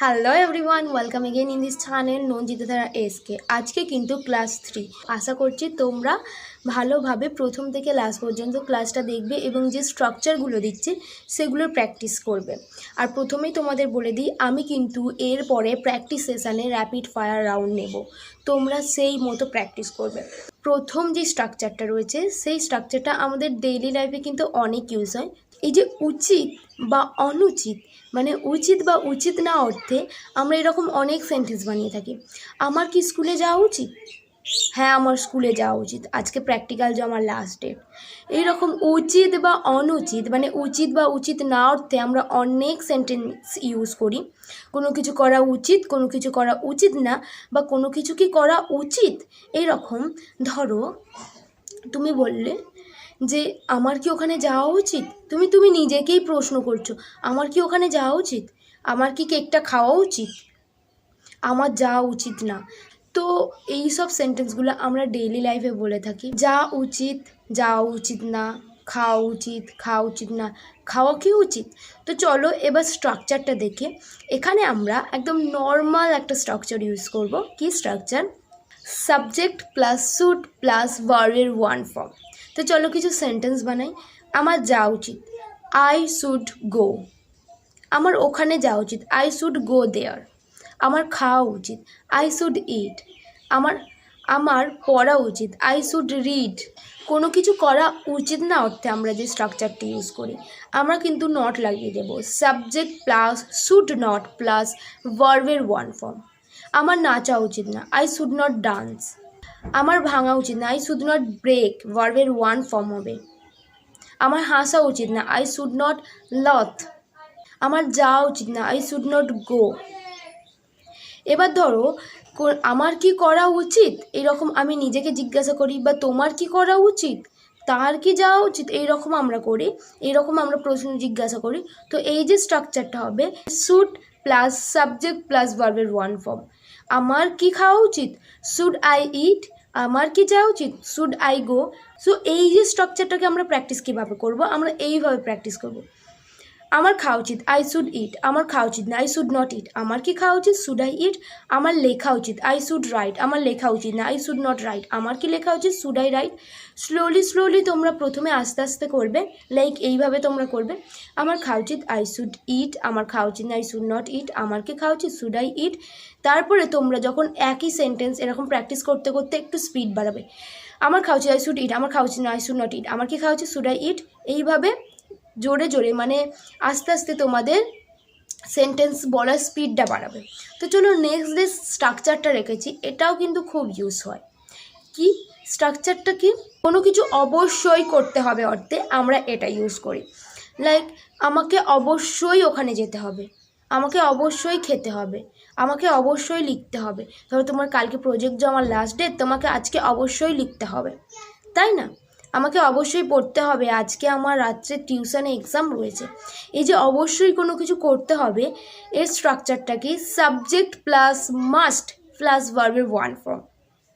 Hello everyone, welcome again in this channel Nandita SK. আজকে কিন্তু class 3। আশা করছি তোমরা ভালোভাবে প্রথম থেকে লাস্ট পর্যন্ত ক্লাসটা দেখবে এবং যে স্ট্রাকচারগুলো দিচ্ছি সেগুলোর প্র্যাকটিস করবে। আর প্রথমেই তোমাদের বলে দিই, আমি কিন্তু এরপরে প্র্যাকটিস সেশানে র্যাপিড ফায়ার রাউন্ড নেব, তোমরা সেই মতো প্র্যাকটিস করবে। প্রথম যে স্ট্রাকচারটা রয়েছে সেই স্ট্রাকচারটা আমাদের ডেইলি লাইফে কিন্তু অনেক ইউজ হয়। এই যে উচিত বা অনুচিত, মানে উচিত বা উচিত না অর্থে আমরা এরকম অনেক সেন্টেন্স বানিয়ে থাকি। আমার কি স্কুলে যাওয়া উচিত? হ্যাঁ, আমার স্কুলে যাওয়া উচিত, আজকে প্র্যাকটিক্যাল জমার লাস্ট ডেট। এইরকম উচিত বা অনুচিত, মানে উচিত বা উচিত না অর্থে আমরা অনেক সেন্টেন্স ইউজ করি। কোনো কিছু করা উচিত, কোনো কিছু করা উচিত না, বা কোনো কিছু কি করা উচিত। এইরকম ধরো তুমি বললে যে আমার কি ওখানে যাওয়া উচিত, তুমি নিজেকেই প্রশ্ন করছো, আমার কি ওখানে যাওয়া উচিত, আমার কি কেকটা খাওয়া উচিত, আমার যাওয়া উচিত না। তো এই সব সেন্টেন্সগুলো আমরা ডেইলি লাইফে বলে থাকি। যা উচিত, যাওয়া উচিত না, খাওয়া উচিত, খাওয়া উচিত না, খাওয়া কি উচিত। তো চলো এবার স্ট্রাকচারটা দেখে। এখানে আমরা একদম নর্মাল একটা স্ট্রাকচার ইউজ করব। কি structure? Subject plus should plus ভার্বের ওয়ান ফর্ম। তো চলো কিছু সেন্টেন্স বানাই। আমার যাওয়া উচিত, আই শুড গো। আমার ওখানে যাওয়া উচিত, আই শুড গো দেয়ার। আমার খাওয়া উচিত, আই শুড ইট। আমার আমার পড়া উচিত, আই শুড রিড। কোনো কিছু করা উচিত না অর্থে আমরা যে স্ট্রাকচারটি ইউজ করি, আমরা কিন্তু নট লাগিয়ে দেবো। Subject plus should not plus ভার্বের ওয়ান ফর্ম। আমার নাচা উচিত না, আই শুড নট ডান্স। আমার ভাঙা উচিত না, আই শুড নট ব্রেক, ভার্বের ওয়ান ফর্ম হবে। আমার হাসা উচিত না, আই শুড নট লথ। আমার যাওয়া উচিত না, আই শুড নট গো। এবার ধরো আমার কি করা উচিত, এরকম আমি নিজেকে জিজ্ঞাসা করি, বা তোমার কি করা উচিত, তার কি যাওয়া উচিত, এইরকম আমরা করি, এইরকম আমরা প্রশ্ন জিজ্ঞাসা করি। তো এই যে স্ট্রাকচারটা হবে শুড প্লাস সাবজেক্ট প্লাস ভার্বের ওয়ান ফর্ম। আমার কি খাওয়া উচিত, শুড আই ইট। আমার কি যাওয়া উচিত, শুড আই গো। সো এই যে স্ট্রাকচারটাকে আমরা প্র্যাকটিস কীভাবে করব, আমরা এইভাবে প্র্যাকটিস করব। আমার খাওয়া উচিত, আই শুড ইট। আমার খাওয়া উচিত না, আই শুড নট ইট। আমার কি খাওয়া উচিত, শুড আই ইট। আমার লেখা উচিত, আই শুড রাইট। আমার লেখা উচিত না, আই শুড নট রাইট। আমার কি লেখা উচিত, শুড আই রাইট। স্লোলি তোমরা প্রথমে আস্তে আস্তে করবে, লাইক এইভাবে তোমরা করবে। আমার খাওয়া উচিত, আই শুড ইট। আমার খাওয়া উচিত না, আই শুড নট ইট। আমার কি খাওয়া উচিত, শুড আই ইট। তারপরে তোমরা যখন একই সেন্টেন্স এরকম প্র্যাকটিস করতে করতে একটু স্পিড বাড়াবে। আমার খাওয়া উচিত, আই শুড ইট। আমার খাওয়া উচিত না, আই শুড নট ইট। আমার কি খাওয়া উচিত, শুড আই ইট। এইভাবে জোরে জোরে, মানে আস্তে আস্তে তোমাদের সেন্টেন্স বলার স্পিডটা বাড়াবে। তো চলো নেক্সট যে স্ট্রাকচারটা রেখেছি, এটাও কিন্তু খুব ইউজ হয়। কি স্ট্রাকচারটা? কি কোনো কিছু অবশ্যই করতে হবে অর্থে আমরা এটা ইউজ করি। লাইক আমাকে অবশ্যই ওখানে যেতে হবে, আমাকে অবশ্যই খেতে হবে, আমাকে অবশ্যই লিখতে হবে। ধরো তোমার কালকে প্রজেক্ট জমার লাস্ট ডেট, তোমাকে আজকে অবশ্যই লিখতে হবে, তাই না? আমাকে অবশ্যই পড়তে হবে, আজকে আমার রাত্রে টিউশনে এক্সাম রয়েছে। এই যে অবশ্যই কোনো কিছু করতে হবে, এর স্ট্রাকচারটা কি? সাবজেক্ট প্লাস মাস্ট প্লাস ভার্বের ওয়ান ফর্ম।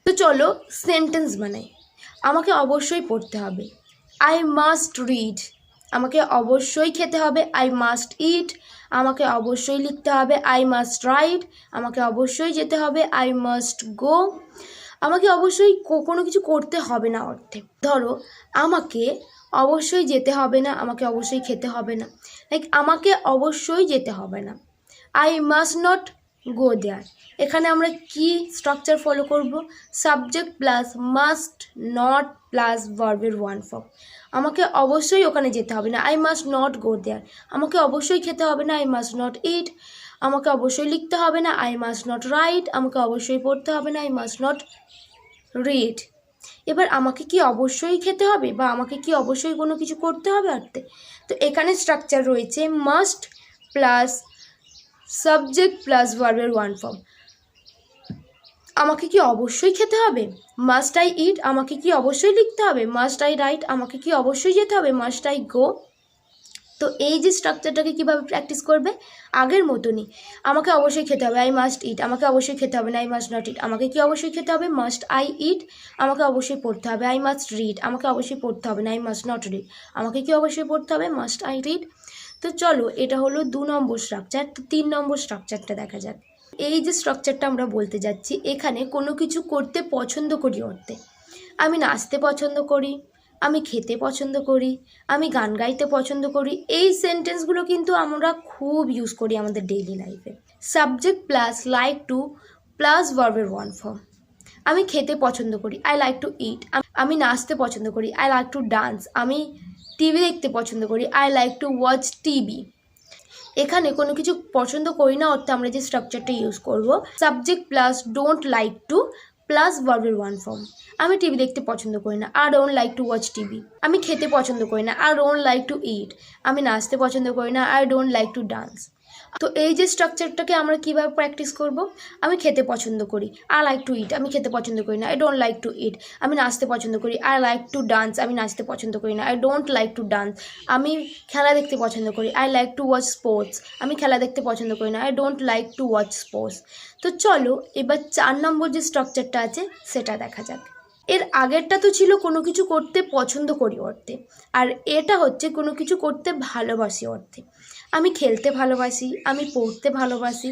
তো চলো সেন্টেন্স বানাই। আমাকে অবশ্যই পড়তে হবে, আই মাস্ট রিড। আমাকে অবশ্যই খেতে হবে, আই মাস্ট ইট। আমাকে অবশ্যই লিখতে হবে, আই মাস্ট রাইট। আমাকে অবশ্যই যেতে হবে, আই মাস্ট গো। আমাকে অবশ্যই কোনো কিছু করতে হবে না অর্থে। ধরো আমাকে অবশ্যই যেতে হবে না, আমাকে অবশ্যই খেতে হবে না, লাইক আমাকে অবশ্যই যেতে হবে না, আই মাস্ট নট গো দেয়ার। এখানে আমরা কি স্ট্রাকচার ফলো করব? Subject plus must not plus ভার্বের ওয়ান ফর্ম। আমাকে অবশ্যই ওখানে যেতে হবে না, আই মাস্ট নট গো দেয়ার। আমাকে অবশ্যই খেতে হবে না, আই মাস্ট নট ইট। আমাকে অবশ্যই লিখতে হবে না, আই মাস্ট নট রাইট। আমাকে অবশ্যই পড়তে হবে না, আই মাস্ট নট রিড। এবার আমাকে কি অবশ্যই খেতে হবে, বা আমাকে কি অবশ্যই কোনো কিছু করতে হবে অর্থে। তো এখানে স্ট্রাকচার রয়েছে মাস্ট প্লাস সাবজেক্ট প্লাস ভার্বের ওয়ান ফর্ম। আমাকে কি অবশ্যই খেতে হবে, মাস্ট আই ইট। আমাকে কি অবশ্যই লিখতে হবে, মাস্ট আই রাইট। আমাকে কি অবশ্যই যেতে হবে, মাস্ট আই গো। তো এই যে স্ট্রাকচারটাকে কীভাবে প্র্যাকটিস করবে? আগের মতনই। আমাকে অবশ্যই খেতে হবে, আই মাস্ট ইট। আমাকে অবশ্যই খেতে হবে না, আই মাস্ট নট ইট। আমাকে কি অবশ্যই খেতে হবে, মাস্ট আই ইট। আমাকে অবশ্যই পড়তে হবে, আই মাস্ট রিড। আমাকে অবশ্যই পড়তে হবে না, আই মাস্ট নট রিড। আমাকে কি অবশ্যই পড়তে হবে, মাস্ট আই রিড। তো চলো এটা হলো 2 নম্বর স্ট্রাকচার। তো 3 নম্বর স্ট্রাকচারটা দেখা যাক। এই যে স্ট্রাকচারটা আমরা বলতে যাচ্ছি, এখানে কোনো কিছু করতে পছন্দ করি অর্থে আমি নাচতে পছন্দ করি, আমি খেতে পছন্দ করি, আমি গান গাইতে পছন্দ করি, এই সেন্টেন্সগুলো কিন্তু আমরা খুব ইউজ করি আমাদের ডেইলি লাইফে। Subject plus like to plus ভার্বের ওয়ান ফর্ম। আমি খেতে পছন্দ করি, আই লাইক টু ইট। আমি নাচতে পছন্দ করি, আই লাইক টু ডান্স। আমি টিভি দেখতে পছন্দ করি, I like to watch TV. এখানে কোনো কিছু পছন্দ করি না অর্থে আমরা যে স্ট্রাকচারটা ইউজ করব, subject plus don't like to plus ভার্বের ওয়ান ফর্ম। আমি টিভি দেখতে পছন্দ করি না, I don't like to watch TV. আমি খেতে পছন্দ করি না, আই ডোন্ট লাইক টু ইট। আমি নাচতে পছন্দ করি না, I don't like to dance. তো এই যে স্ট্রাকচারটাকে আমরা কীভাবে প্র্যাকটিস করব, আমি খেতে পছন্দ করি, আই লাইক টু ইট। আমি খেতে পছন্দ করি না, আই ডোন্ট লাইক টু ইট। আমি নাচতে পছন্দ করি, আই লাইক টু ডান্স। আমি নাচতে পছন্দ করি না, I don't like to dance. আমি খেলা দেখতে পছন্দ করি, I like to watch sports. আমি খেলা দেখতে পছন্দ করি না, I don't like to watch sports. তো চলো এবার 4 নম্বর যে স্ট্রাকচারটা আছে সেটা দেখা যাক। এর আগেরটা তো ছিল কোনো কিছু করতে পছন্দ করি অর্থে, আর এটা হচ্ছে কোনো কিছু করতে ভালোবাসি অর্থে। আমি খেলতে ভালোবাসি, আমি পড়তে ভালোবাসি।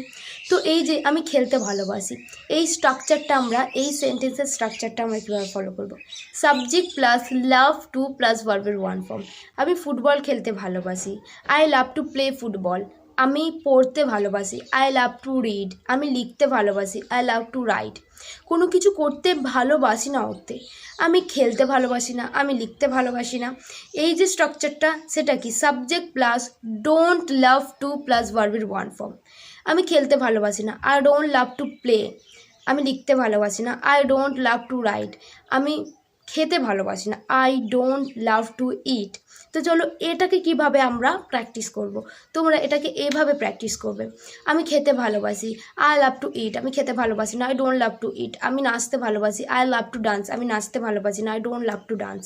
তো এই যে আমি খেলতে ভালোবাসি, এই স্ট্রাকচারটা আমরা, এই সেন্টেন্সের স্ট্রাকচারটা আমরা কীভাবে ফলো করব, subject plus love to plus ভার্বের ওয়ান ফর্ম। আমি ফুটবল খেলতে ভালোবাসি, I love to play football. আমি পড়তে ভালোবাসি, আই লাভ টু রিড। আমি লিখতে ভালোবাসি, আই লাভ টু রাইট। কোনো কিছু করতে ভালোবাসি না অর্থে আমি খেলতে ভালোবাসি না, আমি লিখতে ভালোবাসি না। এই যে স্ট্রাকচারটা সেটা কি, subject plus don't love to plus ভার্বের ওয়ান ফর্ম। আমি খেলতে ভালোবাসি না, I don't love to play. আমি লিখতে ভালোবাসি না, I don't love to right. আমি খেতে ভালোবাসি না, আই ডোন্ট লাভ টু ইট। তো চলো এটাকে কিভাবে আমরা প্র্যাকটিস করব, তোমরা এটাকে এভাবে প্র্যাকটিস করবে। আমি খেতে ভালোবাসি, আই লাভ টু ইট। আমি খেতে ভালোবাসি না, আই ডোন্ট লাভ টু ইট। আমি নাচতে ভালোবাসি, আই লাভ টু ডান্স। আমি নাচতে ভালোবাসি না, I don't love to dance.